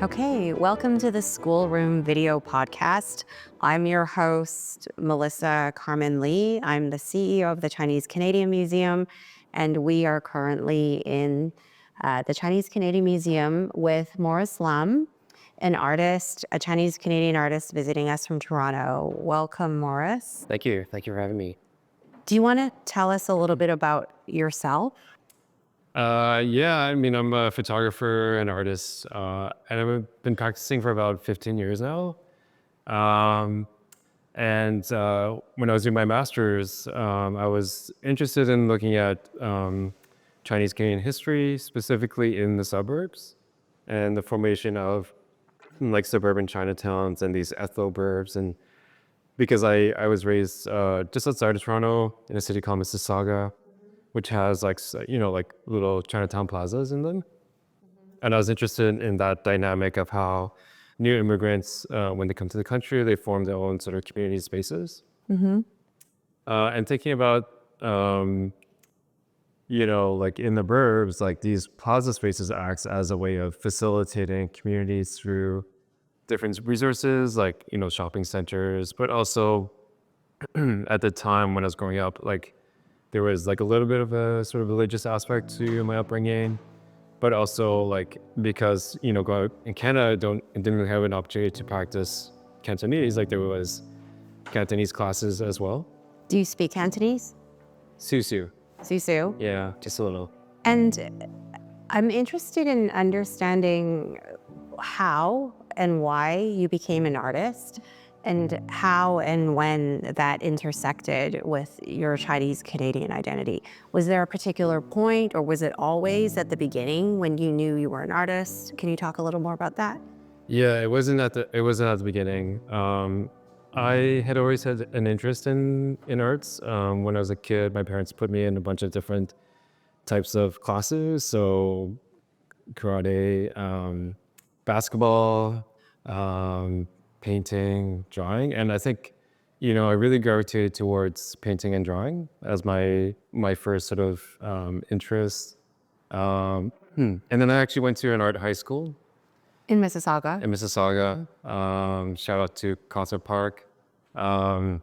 Okay, welcome to the Schoolroom Video Podcast. I'm your host, Melissa Carmen Lee. I'm the CEO of the Chinese Canadian Museum, and we are currently in the Chinese Canadian Museum with Morris Lam, an artist, a Chinese Canadian artist visiting us from Toronto. Welcome, Morris. Thank you. Thank you for having me. Do you want to tell us a little bit about yourself? Yeah, I mean, I'm a photographer and artist, and I've been practicing for about 15 years now. Um, and when I was doing my master's, I was interested in looking at Chinese Canadian history, specifically in the suburbs and the formation of like suburban Chinatowns and these ethno-burbs. And because I was raised just outside of Toronto in a city called Mississauga, which has like like little Chinatown plazas in them. And I was interested in that dynamic of how new immigrants, when they come to the country, they form their own sort of community spaces. And thinking about, like in the burbs, like these plaza spaces acts as a way of facilitating communities through different resources, like, shopping centers, but also at the time when I was growing up, like there was like a little bit of a sort of religious aspect to my upbringing, but also like because growing up in Canada, didn't really have an opportunity to practice Cantonese. Like there was Cantonese classes as well. Do you speak Cantonese? Susu, Susu? yeah, just a little. And I'm interested in understanding how and why you became an artist and how and when that intersected with your Chinese Canadian identity. Was there a particular point, or was it always at the beginning when you knew you were an artist? Can you talk a little more about that? Yeah, it wasn't at the beginning. I had always had an interest in arts. When I was a kid, my parents put me in a bunch of different types of classes. So karate, basketball, painting, drawing, and I think, I really gravitated towards painting and drawing as my first sort of interest. And then I actually went to an art high school In Mississauga? in Mississauga. Shout out to Concert Park, um,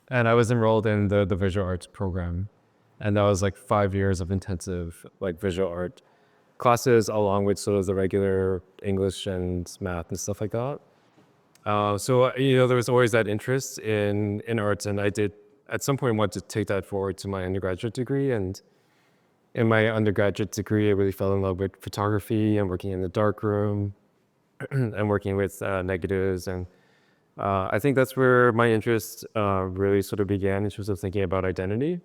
and I was enrolled in the visual arts program, and that was like 5 years of intensive like visual art classes along with sort of the regular English and math and stuff like that. So there was always that interest in arts, and I did at some point want to take that forward to my undergraduate degree. And in my undergraduate degree, I really fell in love with photography and working in the darkroom and working with negatives. And I think that's where my interest really sort of began in terms of thinking about identity.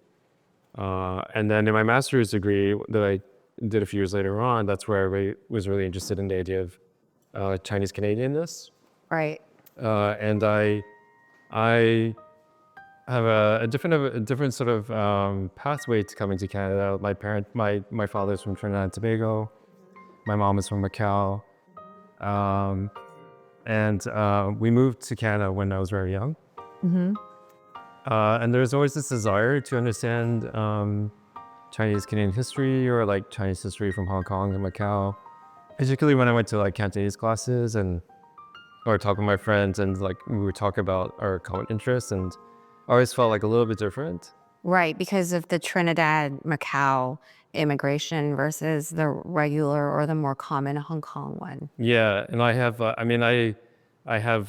And then in my master's degree that I did a few years later on, that's where I was really interested in the idea of Chinese Canadianness. Right. And I have a different sort of pathway to coming to Canada. My father's from Trinidad and Tobago. My mom is from Macau. And we moved to Canada when I was very young. And there's always this desire to understand Chinese Canadian history, or like Chinese history from Hong Kong and Macau. Particularly when I went to like Cantonese classes or talk with my friends, and like we would talk about our common interests, and I always felt like a little bit different. Right, because of the Trinidad, Macau immigration versus the regular or the more common Hong Kong one. Yeah, and I have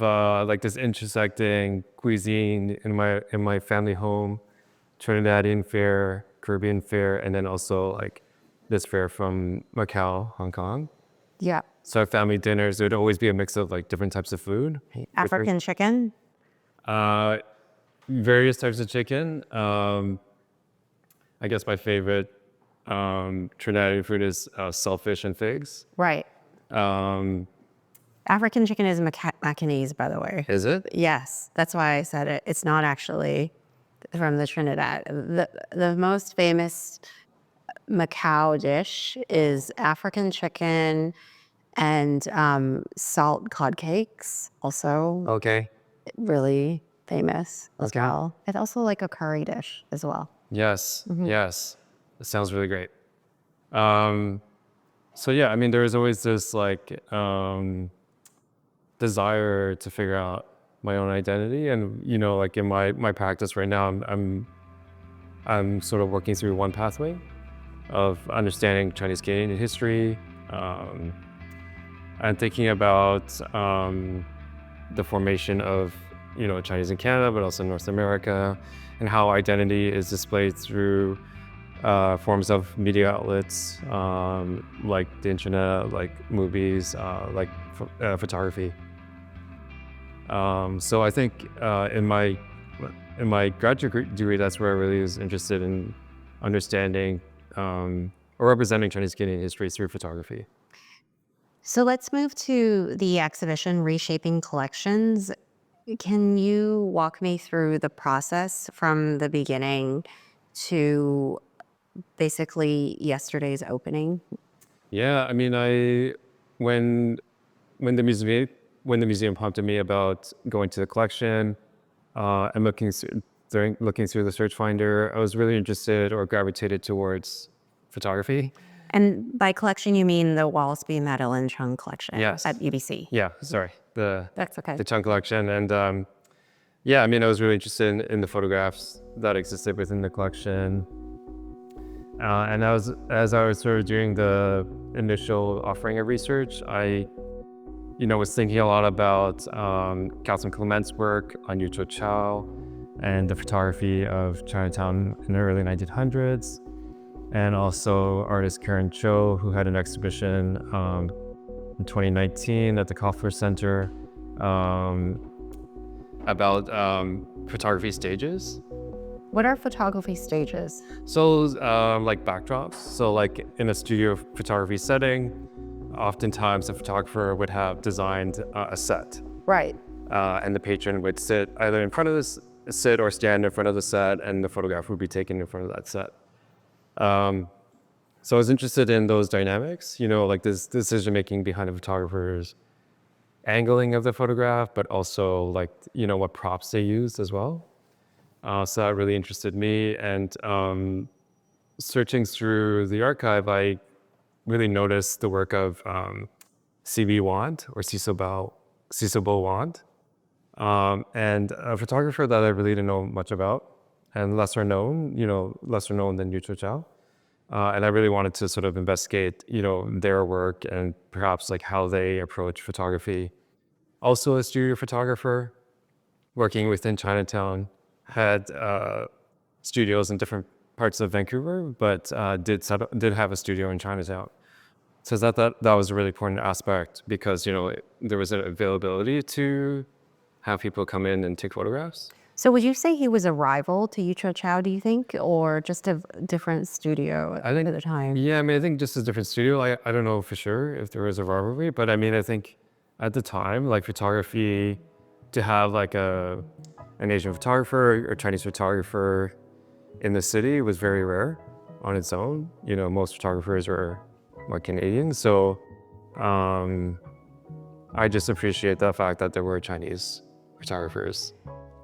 like this intersecting cuisine in my family home, Trinidadian fare, Caribbean fare, and then also like this fare from Macau, Hong Kong. Yeah. So our family dinners, it would always be a mix of like different types of food. African chicken? Uh, Various types of chicken. I guess my favorite Trinidadian food is shellfish and figs. Right. Um, African chicken is Macanese, by the way. is it? Yes, that's why I said it. It's not actually from the Trinidad. The most famous Macau dish is African chicken and salt cod cakes, also Okay. really famous as Okay. well. It's also like a curry dish as well. Yes, yes. It sounds really great. So yeah, I mean, there's always this like desire to figure out my own identity, and like in my practice right now, I'm sort of working through one pathway of understanding Chinese Canadian history, um, and thinking about the formation of Chinese in Canada, but also North America, and how identity is displayed through forms of media outlets, like the internet, like movies, like photography. So I think in my graduate degree, that's where I really was interested in understanding or representing Chinese Canadian history through photography. So let's move to the exhibition Reshaping Collections. Can you walk me through the process from the beginning to basically yesterday's opening? Yeah, I mean, when when the museum when the museum prompted me about going to the collection and looking through the search finder, I was really interested or gravitated towards photography. And by collection, you mean the Wallace B. Madeline Chung collection Yes. at UBC. Yeah, sorry. That's okay. The Chung collection. And yeah, I mean, I was really interested in the photographs that existed within the collection. And as I was sort of doing the initial offering of research, I was thinking a lot about Calvin Clement's work on Yu Chow and the photography of Chinatown in the early 1900s. And also artist Karen Cho, who had an exhibition in 2019 at the Kaufler Center about photography stages. What are photography stages? So like backdrops. So like in a studio photography setting, oftentimes the photographer would have designed a set. Right. And the patron would sit either in front of sit or stand in front of the set, and the photograph would be taken in front of that set. So I was interested in those dynamics, like this decision-making behind a photographer's angling of the photograph, but also like, what props they used as well. So that really interested me. And searching through the archive, I really noticed the work of C.B. Wand or Cecil Bo Wand, and a photographer that I really didn't know much about and lesser known than Yu Chow. And I really wanted to sort of investigate, their work and perhaps like how they approach photography. Also a studio photographer working within Chinatown, had studios in different parts of Vancouver, but did have a studio in Chinatown. So that was a really important aspect because, there was an availability to have people come in and take photographs. So would you say he was a rival to Yu Chow, do you think, or just a different studio I think at the time? Yeah, I mean, I think just a different studio. I don't know for sure if there was a rivalry, but I mean, I think at the time, like photography, to have like an Asian photographer or Chinese photographer in the city was very rare on its own. Most photographers were more Canadian. So I just appreciate the fact that there were Chinese photographers.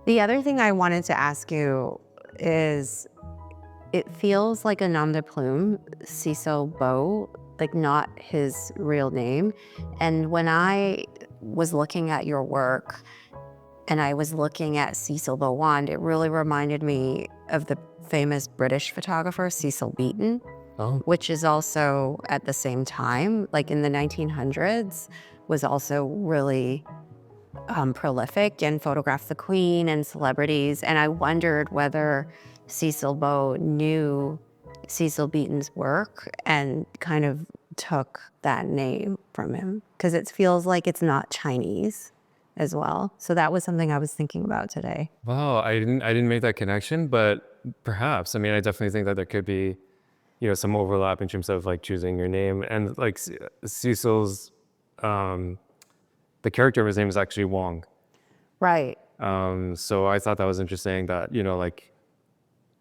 The other thing I wanted to ask you is, it feels like a nom de plume, Cecil Bo, like not his real name. And when I was looking at your work and I was looking at Cecil Bo Wand, it really reminded me of the famous British photographer Cecil Beaton, which is also at the same time, like in the 1900s, was also really prolific and photographed the Queen and celebrities. And I wondered whether Cecil Bo knew Cecil Beaton's work and kind of took that name from him, because it feels like it's not Chinese as well. So that was something I was thinking about today. Wow, I didn't make that connection, but perhaps. I mean, I definitely think that there could be, some overlap in terms of like choosing your name, and like Cecil's, the character of his name is actually Wong. Right. So I thought that was interesting that, like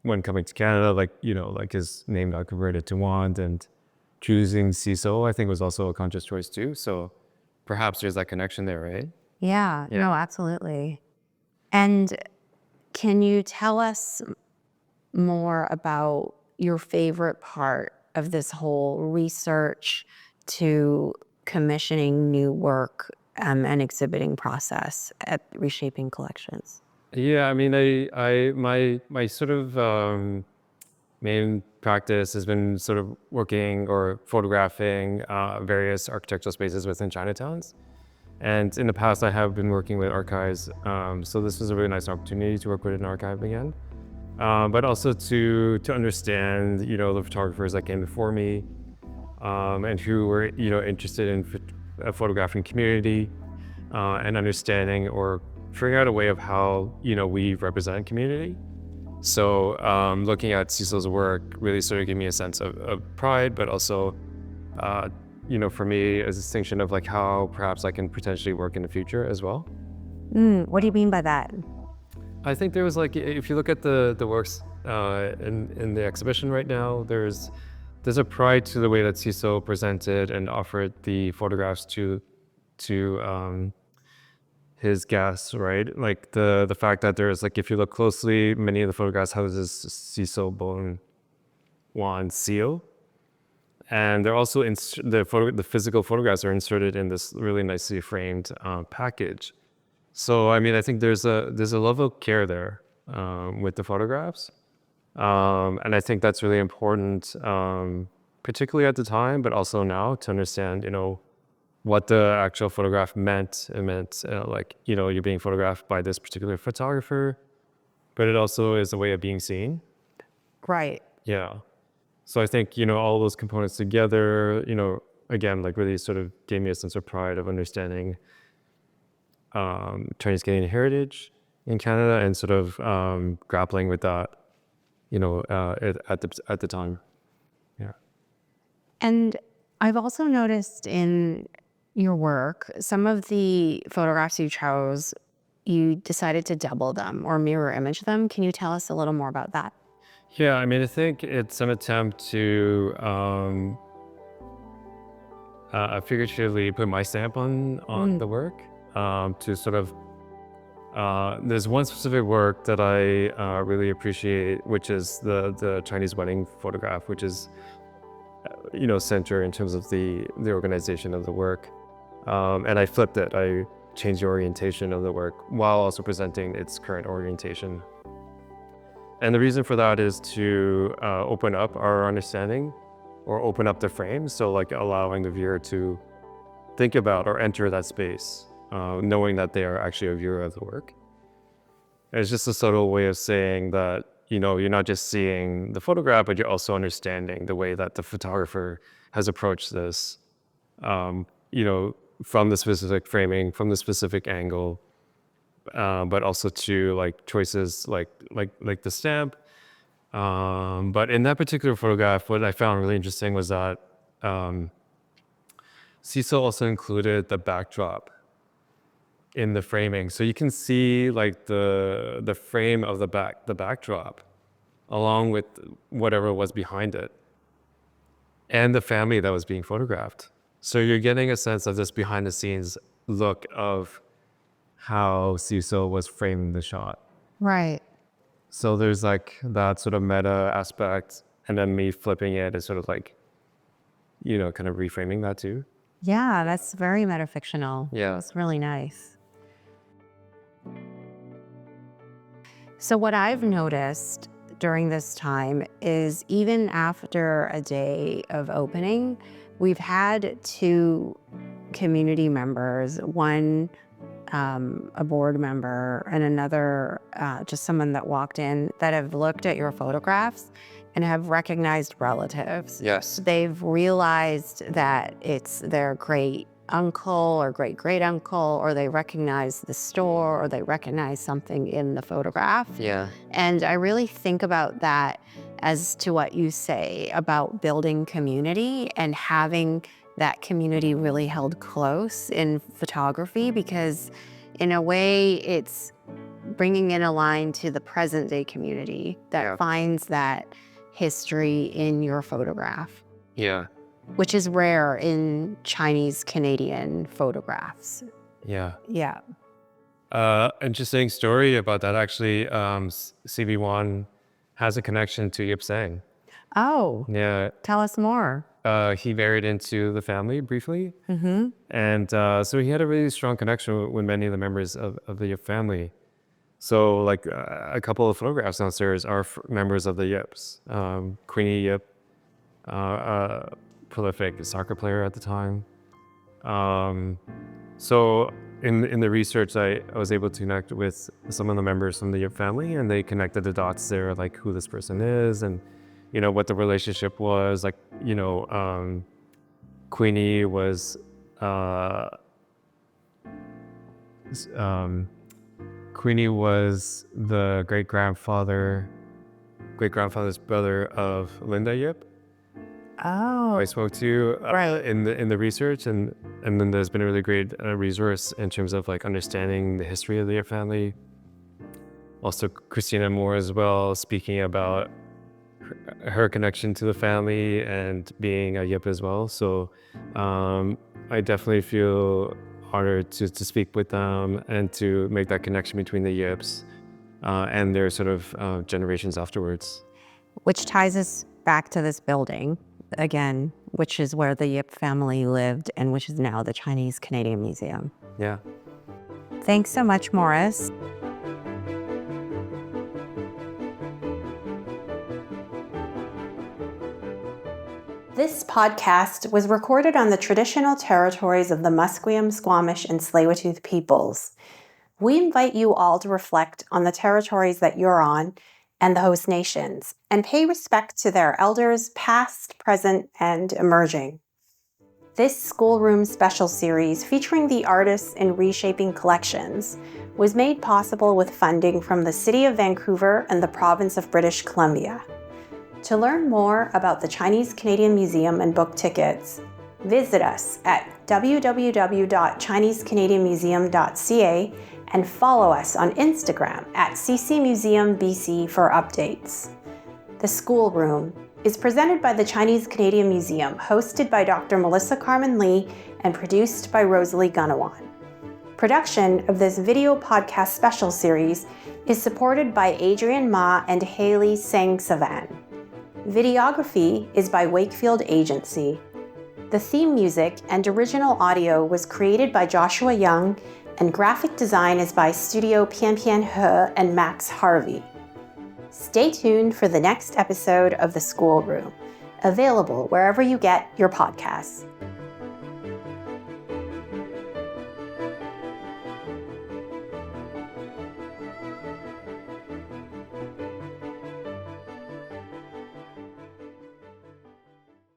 when coming to Canada, like, like his name got converted to Wand, and choosing Cecil, I think was also a conscious choice too. So perhaps there's that connection there, right? Yeah, Yeah. no, absolutely. And can you tell us more about your favorite part of this whole research to commissioning new work and exhibiting process at Reshaping Collections. Yeah, I mean, my sort of main practice has been sort of working or photographing various architectural spaces within Chinatowns. And in the past, I have been working with archives. So this was a really nice opportunity to work with an archive again. But also to understand, the photographers that came before me, and who were, interested in photographing community, and understanding or figuring out a way of how, we represent community. So looking at Cecil's work really sort of gave me a sense of pride, but also, for me, a distinction of like how perhaps I can potentially work in the future as well. What do you mean by that? I think there was like, if you look at the works in the exhibition right now, there's a pride to the way that Cecil presented and offered the photographs to his guests, right? Like the fact that there's like, if you look closely, many of the photographs have this Cecil Bone Wan seal. And they're also the physical photographs are inserted in this really nicely framed package. So I mean, I think there's a level of care there with the photographs, and I think that's really important, particularly at the time, but also now to understand, what the actual photograph meant. It meant like, you're being photographed by this particular photographer, but it also is a way of being seen. Right. Yeah. So I think, all those components together, again, like really sort of gave me a sense of pride of understanding Chinese Canadian heritage in Canada and sort of grappling with that, at the time. Yeah. And I've also noticed in your work, some of the photographs you chose, you decided to double them or mirror image them. Can you tell us a little more about that? Yeah, I mean, I think it's an attempt to figuratively put my stamp on the work, to sort of there's one specific work that I really appreciate, which is the Chinese wedding photograph, which is center in terms of the organization of the work, and I flipped it. I changed the orientation of the work while also presenting its current orientation. And the reason for that is to open up our understanding or open up the frame. So like allowing the viewer to think about or enter that space, knowing that they are actually a viewer of the work. And it's just a subtle way of saying that, you're not just seeing the photograph, but you're also understanding the way that the photographer has approached this, from the specific framing, from the specific angle, but also to like choices like the stamp. But in that particular photograph, what I found really interesting was that Cecil also included the backdrop in the framing, so you can see like the frame of the backdrop, along with whatever was behind it, and the family that was being photographed. So you're getting a sense of this behind the scenes look of how Cecil was framing the shot. Right. So there's like that sort of meta aspect, and then me flipping it is sort of like, kind of reframing that too. Yeah, that's very metafictional. Yeah. It's really nice. So what I've noticed during this time is even after a day of opening, we've had two community members, one a board member and another just someone that walked in, that have looked at your photographs and have recognized relatives. Yes. They've realized that it's their great uncle or great great uncle, or they recognize the store, or they recognize something in the photograph. Yeah. And I really think about that as to what you say about building community and having that community really held close in photography, because in a way it's bringing in a line to the present day community that finds that history in your photograph. Yeah. Which is rare in Chinese Canadian photographs. Yeah. Yeah. Interesting story about that actually. CB1 has a connection to Yip Sang. Oh, Yeah, tell us more. he married into the family briefly, and so he had a really strong connection with many of the members of the Yip family. So, like a couple of photographs downstairs are members of the Yips. Queenie Yip, prolific soccer player at the time. So in the research, I was able to connect with some of the members from the Yip family, and they connected the dots there, like who this person is, and what the relationship was. Like Queenie was s- um, Queenie was the great grandfather's brother of Linda Yip. Oh, I spoke to Right. in the research, and then there's been a really great resource in terms of like understanding the history of the Yip family. Also, Christina Moore as well, speaking about her connection to the family and being a Yip as well. So I definitely feel honored to speak with them and to make that connection between the Yips and their sort of generations afterwards. which ties us back to this building again, which is where the Yip family lived and which is now the Chinese Canadian Museum. Yeah. Thanks so much, Morris. This podcast was recorded on the traditional territories of the Musqueam, Squamish, and Tsleil-Waututh peoples. We invite you all to reflect on the territories that you're on and the host nations, and pay respect to their elders, past, present, and emerging. This Schoolroom special series, featuring the artists in Reshaping Collections, was made possible with funding from the City of Vancouver and the Province of British Columbia. To learn more about the Chinese Canadian Museum and book tickets, visit us at www.chinesecanadianmuseum.ca and follow us on Instagram at ccmuseumbc for updates. The Schoolroom is presented by the Chinese Canadian Museum, hosted by Dr. Melissa Carmen Lee, and produced by Rosalie Gunawan. Production of this video podcast special series is supported by Adrian Ma and Haley Sang-Savan. Videography is by Wakefield Agency. The theme music and original audio was created by Joshua Young, and graphic design is by Studio Pian Pian He and Max Harvey. Stay tuned for the next episode of The Schoolroom, available wherever you get your podcasts.